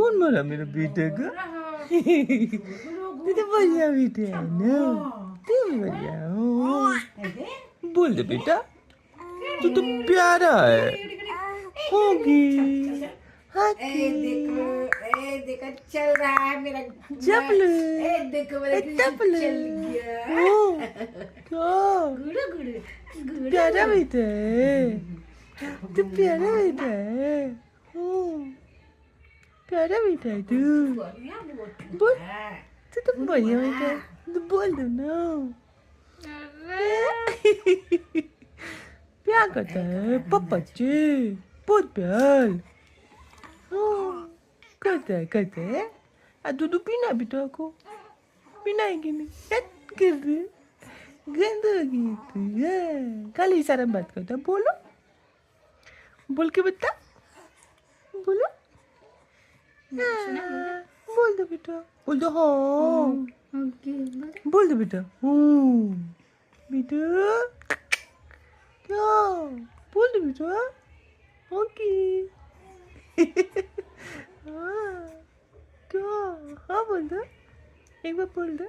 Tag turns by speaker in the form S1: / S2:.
S1: कौन मारा मेरे बेटे को? तू तो बढ़िया बेटे है ना, तू बढ़िया हो। बोल दे बेटा, तू तो प्यारा है। होगी
S2: देखो चल रहा है मेरा
S1: चपलू,
S2: देखो मेरा
S1: चपलू
S2: चल गया।
S1: गुड़ू गुड़ू प्यारा बेटा है, तू प्यारा बेटा है। प्यारा बेटा है तू। बोल, तू तो बढ़िया बेटा है, तू बोल दो ना। प्यार करता है पापा जी, बहुत प्यार करता है। दूध पीना बेटा को, पीना है कि नहीं? कर दे, गंदगी तू है। खाली इशारा बात करता है, बोलो, बोल के बता, बोलो। बोल दो बेटा, बोल दो हाँ, बोल दो बेटा बेटा क्या, बोल दो बेटा ओके। हाँ क्या, हाँ बोल दो, एक बार बोल दो।